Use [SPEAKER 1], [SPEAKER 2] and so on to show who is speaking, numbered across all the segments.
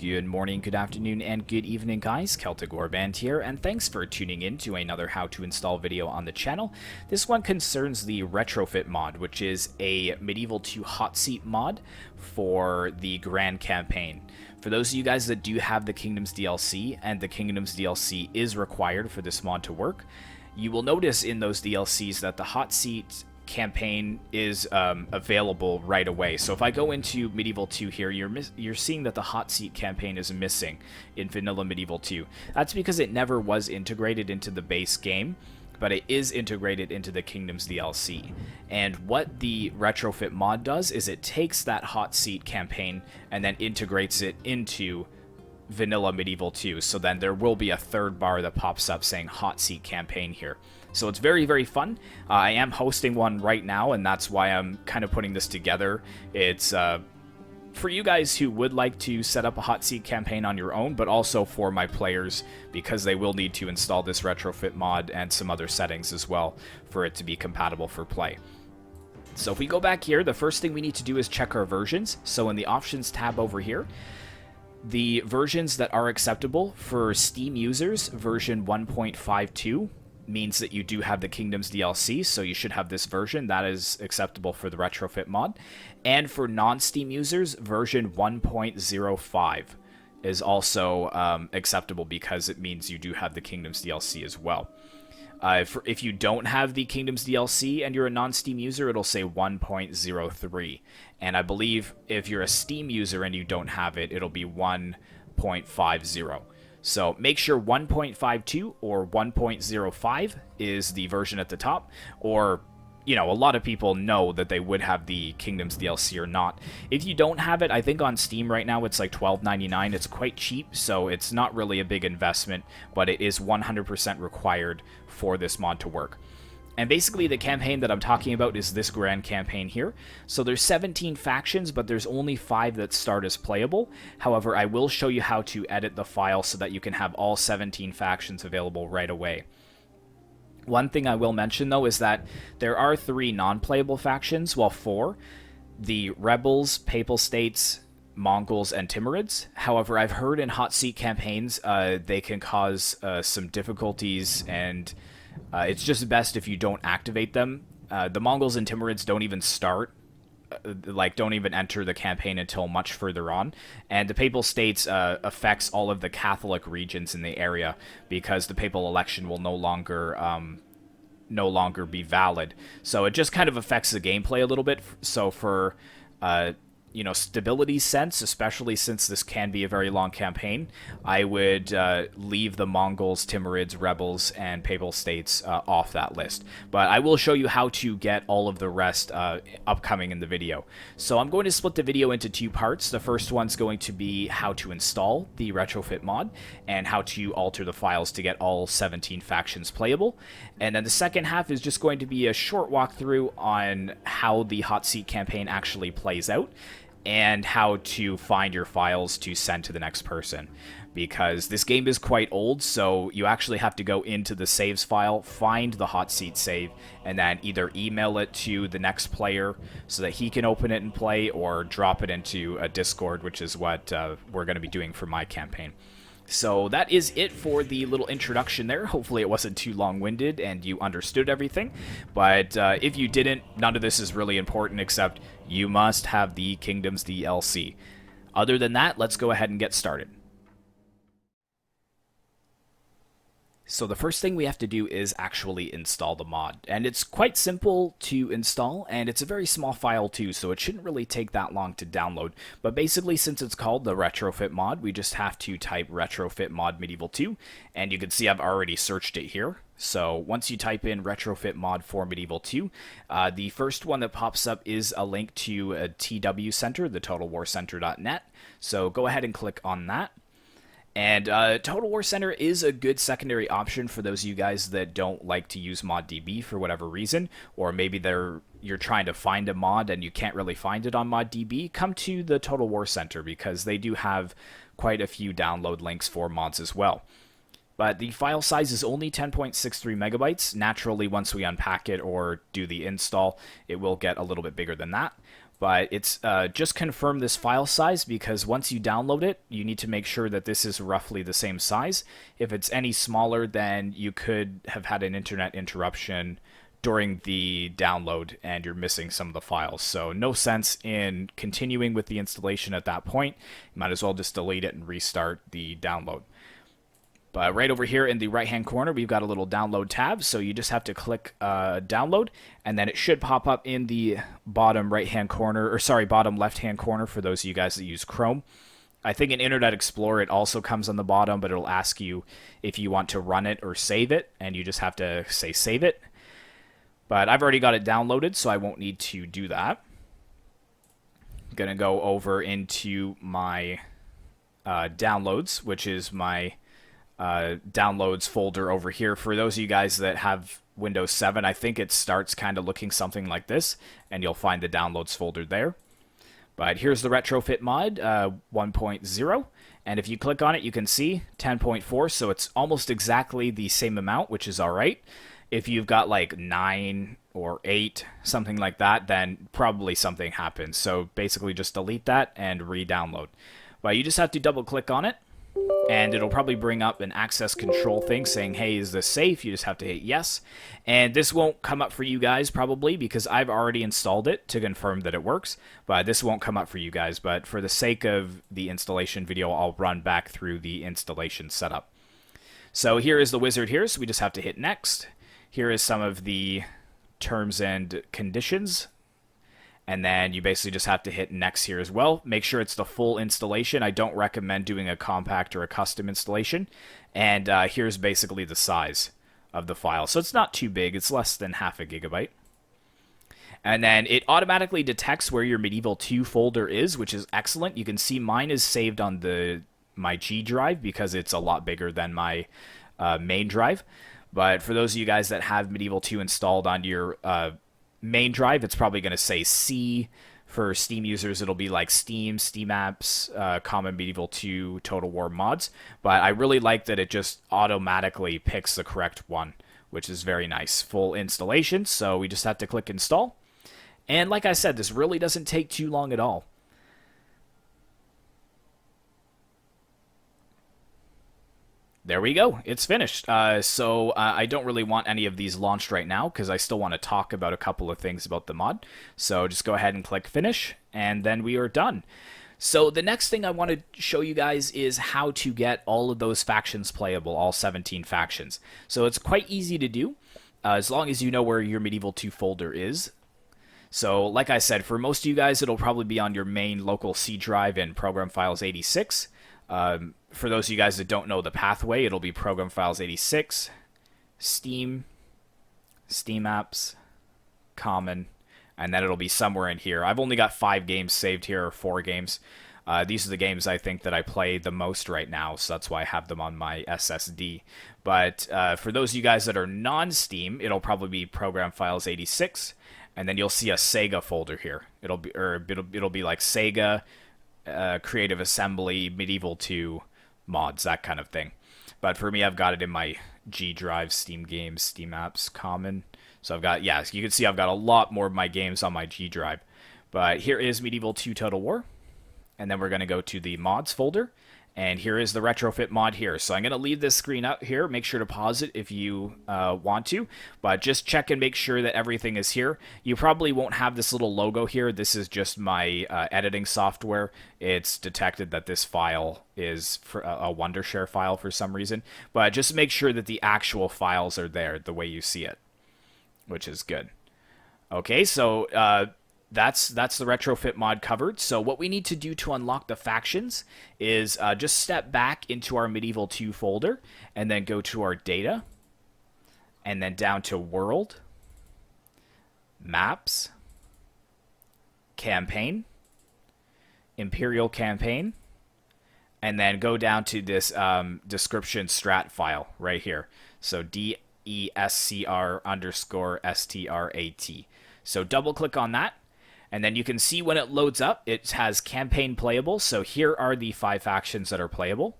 [SPEAKER 1] Good morning, good afternoon, and good evening, guys. Celtic Warband here, and thanks for tuning in to another how to install video on the channel. This one concerns the Retrofit mod, which is a Medieval 2 Hotseat mod for the Grand Campaign. For those of you guys that do have the Kingdoms DLC, and the Kingdoms DLC is required for this mod to work, you will notice in those DLCs that the Hotseat campaign is available right away. So if I go into Medieval 2 here, you're seeing that the Hotseat campaign is missing in vanilla Medieval 2. That's because it never was integrated into the base game, but it is integrated into the Kingdoms DLC. And what the Retrofit mod does is it takes that Hotseat campaign and then integrates it into vanilla Medieval 2. So then there will be a third bar that pops up saying Hotseat campaign here. So it's very, very fun. I am hosting one right now, and that's why I'm kind of putting this together. It's for you guys who would like to set up a Hotseat campaign on your own, but also for my players, because they will need to install this Retrofit mod and some other settings as well for it to be compatible for play. So if we go back here, the first thing we need to do is check our versions. So in the Options tab over here, the versions that are acceptable for Steam users, version 1.52, means that you do have the Kingdoms DLC, so you should have this version. That is acceptable for the Retrofit mod. And for non-Steam users, version 1.05 is also acceptable because it means you do have the Kingdoms DLC as well. If you don't have the Kingdoms DLC and you're a non-Steam user, it'll say 1.03. And I believe if you're a Steam user and you don't have it, it'll be 1.50. So make sure 1.52 or 1.05 is the version at the top, or, you know, a lot of people know that they would have the Kingdoms DLC or not. If you don't have it, I think on Steam right now it's like $12.99. It's quite cheap, so it's not really a big investment, but it is 100% required for this mod to work. And basically the campaign that I'm talking about is this Grand Campaign here. So there's 17 factions, but there's only 5 that start as playable. However, I will show you how to edit the file so that you can have all 17 factions available right away. One thing I will mention, though, is that there are 3 non-playable factions, well, 4. The Rebels, Papal States, Mongols, and Timurids. However, I've heard in Hotseat campaigns they can cause some difficulties, and it's just best if you don't activate them. The Mongols and Timurids don't even start, don't even enter the campaign until much further on. And the Papal States affects all of the Catholic regions in the area because the papal election will no longer be valid. So it just kind of affects the gameplay a little bit. So for stability sense, especially since this can be a very long campaign, I would leave the Mongols, Timurids, Rebels, and Papal States off that list. But I will show you how to get all of the rest upcoming in the video. So I'm going to split the video into 2 parts. The first one's going to be how to install the Retrofit mod and how to alter the files to get all 17 factions playable. And then the second half is just going to be a short walkthrough on how the Hotseat campaign actually plays out, and how to find your files to send to the next person. Because this game is quite old, so you actually have to go into the saves file, find the Hotseat save, and then either email it to the next player so that he can open it and play, or drop it into a Discord, which is what we're going to be doing for my campaign. So that is it for the little introduction there. Hopefully it wasn't too long-winded and you understood everything. But if you didn't, none of this is really important, except you must have the Kingdoms DLC. Other than that, let's go ahead and get started. So the first thing we have to do is actually install the mod. And it's quite simple to install, and it's a very small file too, so it shouldn't really take that long to download. But basically, since it's called the Retrofit mod, we just have to type Retrofit mod Medieval 2, and you can see I've already searched it here. So once you type in Retrofit mod for Medieval 2, the first one that pops up is a link to a TW Center, the TotalWarCenter.net. So go ahead and click on that. And Total War Center is a good secondary option for those of you guys that don't like to use ModDB for whatever reason, or maybe you're trying to find a mod and you can't really find it on ModDB. Come to the Total War Center because they do have quite a few download links for mods as well. But the file size is only 10.63 megabytes. Naturally, once we unpack it or do the install, it will get a little bit bigger than that. But it's just confirm this file size, because once you download it, you need to make sure that this is roughly the same size. If it's any smaller, then you could have had an internet interruption during the download and you're missing some of the files. So no sense in continuing with the installation at that point. You might as well just delete it and restart the download. But right over here in the right-hand corner, we've got a little download tab. So you just have to click download, and then it should pop up in the bottom right-hand corner, or sorry, bottom left-hand corner for those of you guys that use Chrome. I think in Internet Explorer, it also comes on the bottom, but it'll ask you if you want to run it or save it, and you just have to say save it. But I've already got it downloaded, so I won't need to do that. I'm going to go over into my downloads, which is my downloads folder over here. For those of you guys that have Windows 7, I think it starts kind of looking something like this, and you'll find the downloads folder there. But here's the Retrofit mod 1.0, and if you click on it, you can see 10.4, so it's almost exactly the same amount, which is all right. If you've got like 9 or 8, something like that, then probably something happens. So basically just delete that and re-download. But you just have to double click on it, and it'll probably bring up an access control thing saying, hey, is this safe? You just have to hit yes. And this won't come up for you guys probably, because I've already installed it to confirm that it works. But this won't come up for you guys. But for the sake of the installation video, I'll run back through the installation setup. So here is the wizard here, so we just have to hit next. Here is some of the terms and conditions. And then you basically just have to hit next here as well. Make sure it's the full installation. I don't recommend doing a compact or a custom installation. And here's basically the size of the file. So it's not too big. It's less than half a gigabyte. And then it automatically detects where your Medieval 2 folder is, which is excellent. You can see mine is saved on my G drive because it's a lot bigger than my main drive. But for those of you guys that have Medieval 2 installed on your main drive, it's probably going to say C. For Steam users, it'll be like Steam, Steam Apps, Common Medieval 2, Total War Mods. But I really like that it just automatically picks the correct one, which is very nice. Full installation, so we just have to click install. And like I said, this really doesn't take too long at all. There we go. It's finished. So I don't really want any of these launched right now because I still want to talk about a couple of things about the mod. So just go ahead and click finish, and then we are done. So the next thing I want to show you guys is how to get all of those factions playable, all 17 factions. So it's quite easy to do as long as you know where your Medieval 2 folder is. So like I said, for most of you guys, it'll probably be on your main local C drive in Program Files 86. For those of you guys that don't know the pathway, it'll be Program Files 86, Steam, Steam Apps, Common, and then it'll be somewhere in here. I've only got 5 games saved here, or 4 games. These are the games I think that I play the most right now, so that's why I have them on my SSD. But for those of you guys that are non-Steam, it'll probably be Program Files 86, and then you'll see a Sega folder here. It'll be like Sega, Creative Assembly, Medieval 2 mods, that kind of thing. But for me, I've got it in my G drive, Steam Games, Steam Apps, Common. So I've got, yeah, so you can see I've got a lot more of my games on my G drive. But here is Medieval 2 Total War. And then we're going to go to the mods folder. And here is the Retrofit mod here. So I'm going to leave this screen up here. Make sure to pause it if you want to. But just check and make sure that everything is here. You probably won't have this little logo here. This is just my editing software. It's detected that this file is a Wondershare file for some reason. But just make sure that the actual files are there the way you see it, which is good. Okay, so that's the Retrofit mod covered. So what we need to do to unlock the factions is just step back into our Medieval 2 folder and then go to our data and then down to world, maps, campaign, Imperial campaign, and then go down to this description strat file right here. So DESCR_STRAT. So double click on that. And then you can see when it loads up, it has campaign playable. So here are the 5 factions that are playable.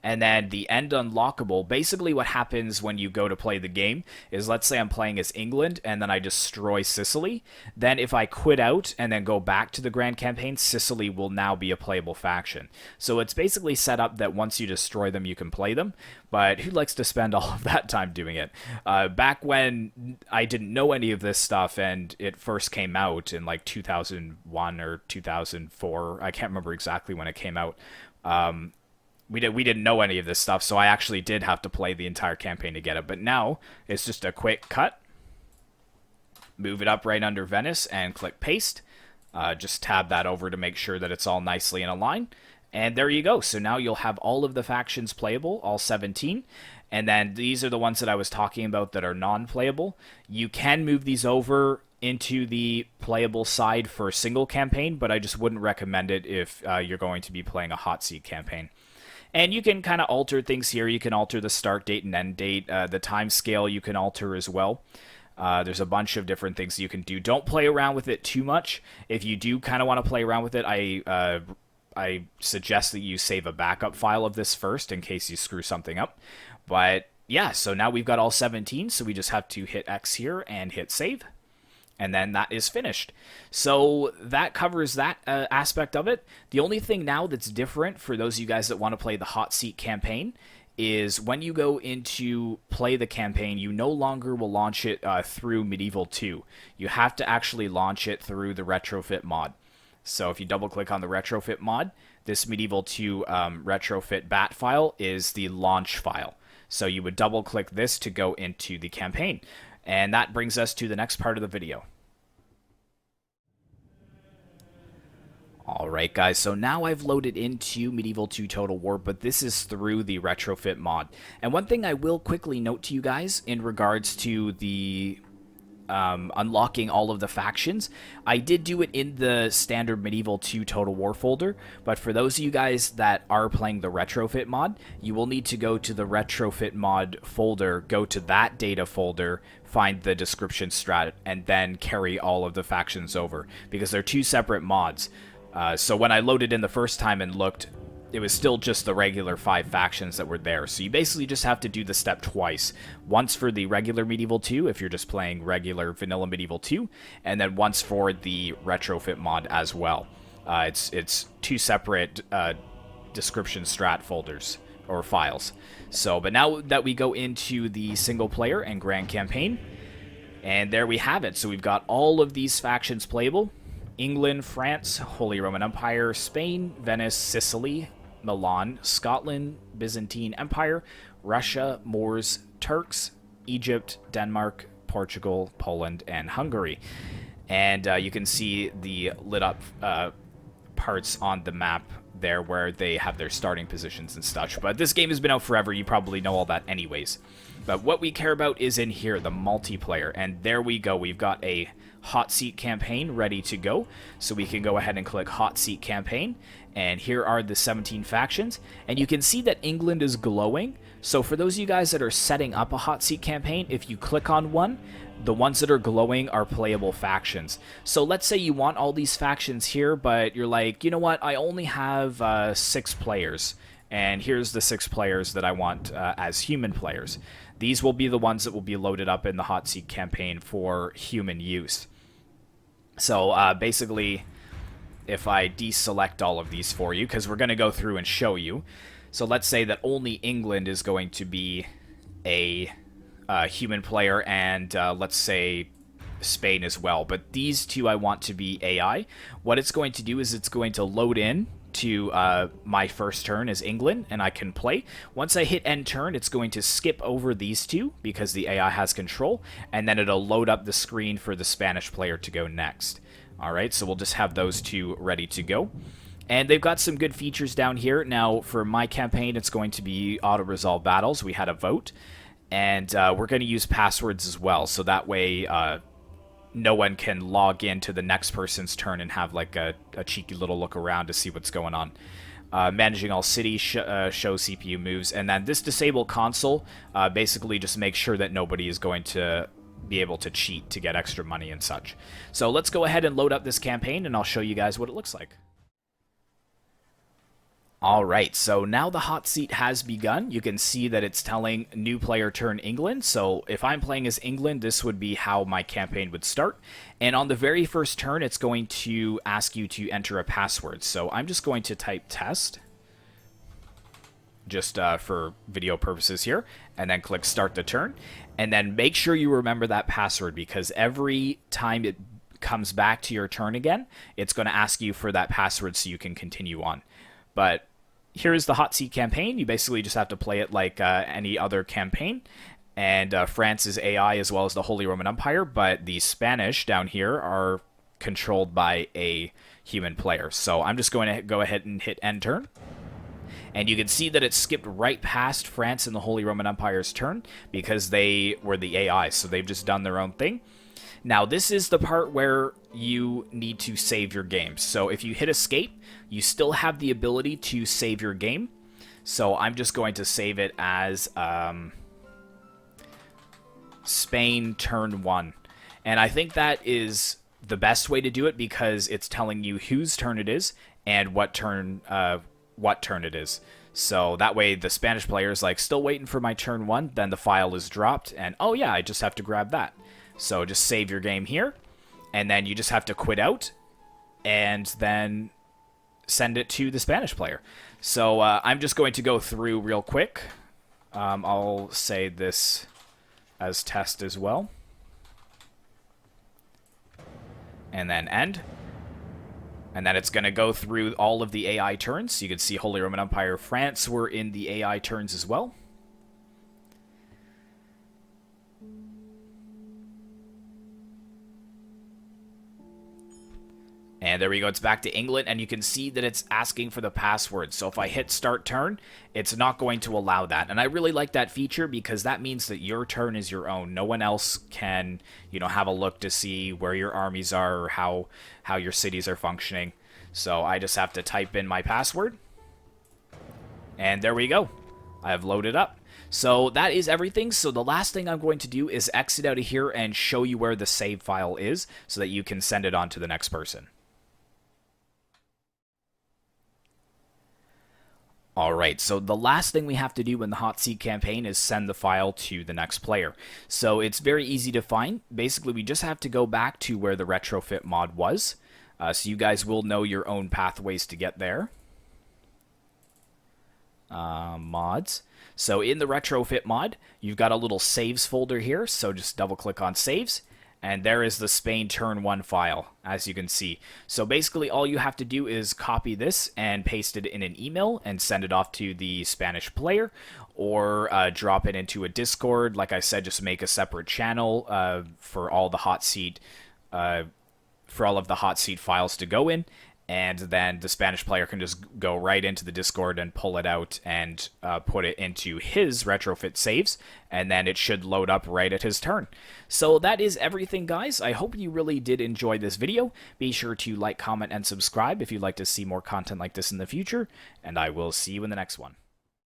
[SPEAKER 1] And then the end unlockable, basically what happens when you go to play the game is, let's say I'm playing as England and then I destroy Sicily. Then if I quit out and then go back to the Grand Campaign, Sicily will now be a playable faction. So it's basically set up that once you destroy them, you can play them. But who likes to spend all of that time doing it? Back when I didn't know any of this stuff and it first came out in like 2001 or 2004, I can't remember exactly when it came out. We didn't know any of this stuff, so I actually did have to play the entire campaign to get it. But now it's just a quick cut, move it up right under Venice, and click paste. Just tab that over to make sure that it's all nicely in a line. And there you go. So now you'll have all of the factions playable, all 17. And then these are the ones that I was talking about that are non-playable. You can move these over into the playable side for a single campaign, but I just wouldn't recommend it if you're going to be playing a Hotseat campaign. And you can kind of alter things here. You can alter the start date and end date. The time scale you can alter as well. There's a bunch of different things you can do. Don't play around with it too much. If you do kind of want to play around with it, I suggest that you save a backup file of this first in case you screw something up. But yeah, so now we've got all 17, so we just have to hit X here and hit save. And then that is finished. So that covers that aspect of it. The only thing now that's different for those of you guys that want to play the Hotseat campaign is when you go into play the campaign, you no longer will launch it through Medieval 2. You have to actually launch it through the Retrofit mod. So if you double click on the Retrofit mod, this Medieval 2 Retrofit bat file is the launch file. So you would double click this to go into the campaign. And that brings us to the next part of the video. Alright guys, so now I've loaded into Medieval 2 Total War, but this is through the Retrofit mod. And one thing I will quickly note to you guys in regards to the unlocking all of the factions, I did do it in the standard Medieval 2 Total War folder, but for those of you guys that are playing the Retrofit mod, you will need to go to the Retrofit mod folder, go to that data folder, find the description strat, and then carry all of the factions over, because they're two separate mods. So when I loaded in the first time and looked, it was still just the regular 5 factions that were there. So you basically just have to do the step twice. Once for the regular Medieval 2, if you're just playing regular vanilla Medieval 2, and then once for the Retrofit mod as well. It's two separate description strat folders, or files. So, but now that we go into the single player and grand campaign, and there we have it. So we've got all of these factions playable. England, France, Holy Roman Empire, Spain, Venice, Sicily, Milan, Scotland, Byzantine Empire, Russia, Moors, Turks, Egypt, Denmark, Portugal, Poland, and Hungary. And you can see the lit up parts on the map there where they have their starting positions and such. But this game has been out forever. You probably know all that anyways. But what we care about is in here, the multiplayer. And there we go. We've got a Hotseat campaign ready to go. So we can go ahead and click Hotseat campaign. And here are the 17 factions. And you can see that England is glowing. So for those of you guys that are setting up a Hotseat campaign, if you click on one, the ones that are glowing are playable factions. So let's say you want all these factions here, but you're like, you know what, I only have 6 players. And here's the 6 players that I want as human players. These will be the ones that will be loaded up in the Hotseat campaign for human use. So basically, if I deselect all of these for you, because we're going to go through and show you. So let's say that only England is going to be a human player, and let's say Spain as well. But these two I want to be AI. What it's going to do is it's going to load in to my first turn as England, and I can play. Once I hit end turn, it's going to skip over these two because the AI has control, and then it'll load up the screen for the Spanish player to go next. Alright, so we'll just have those two ready to go. And they've got some good features down here. Now, for my campaign, it's going to be auto-resolve battles. We had a vote. And we're going to use passwords as well, so that way no one can log into the next person's turn and have like a cheeky little look around to see what's going on. Managing all cities, show CPU moves, and then this disable console basically just makes sure that nobody is going to be able to cheat to get extra money and such. So let's go ahead and load up this campaign, and I'll show you guys what it looks like. Alright, so now the hot seat has begun. You can see that it's telling new player turn England. So if I'm playing as England, this would be how my campaign would start. And on the very first turn, it's going to ask you to enter a password. So I'm just going to type test, just for video purposes here, and then click start the turn. And then make sure you remember that password, because every time it comes back to your turn again, it's going to ask you for that password so you can continue on. But here's the hot seat campaign. You basically just have to play it like any other campaign. And France is AI as well as the Holy Roman Empire, but the Spanish down here are controlled by a human player. So I'm just going to go ahead and hit end turn. And you can see that it skipped right past France and the Holy Roman Empire's turn because they were the AI, so they've just done their own thing. Now, this is the part where you need to save your game. So if you hit escape, you still have the ability to save your game. So I'm just going to save it as Spain turn 1. And I think that is the best way to do it because it's telling you whose turn it is and what turn it is. So that way the Spanish player is like, still waiting for my turn 1, then the file is dropped, and oh yeah, I just have to grab that. So just save your game here, and then you just have to quit out, and then send it to the Spanish player. So I'm just going to go through real quick. I'll say this as test as well. And then end. And then it's going to go through all of the AI turns. So you can see Holy Roman Empire, France were in the AI turns as well. And there we go, it's back to England, and you can see that it's asking for the password. So if I hit start turn, it's not going to allow that. And I really like that feature because that means that your turn is your own. No one else can, have a look to see where your armies are or how your cities are functioning. So I just have to type in my password. And there we go. I have loaded up. So that is everything. So the last thing I'm going to do is exit out of here and show you where the save file is so that you can send it on to the next person. Alright, so the last thing we have to do in the hot seat campaign is send the file to the next player. So it's very easy to find. Basically, we just have to go back to where the retrofit mod was. So you guys will know your own pathways to get there. Mods. So in the retrofit mod, you've got a little saves folder here. So just double click on saves. And there is the Spain turn 1 file, as you can see. So basically all you have to do is copy this and paste it in an email and send it off to the Spanish player, or drop it into a Discord. Like I said, just make a separate channel for all the hot seat, for all of the hot seat files to go in. And then the Spanish player can just go right into the Discord and pull it out and put it into his retrofit saves, and then it should load up right at his turn. So that is everything, guys. I hope you really did enjoy this video. Be sure to like, comment, and subscribe if you'd like to see more content like this in the future, and I will see you in the next one.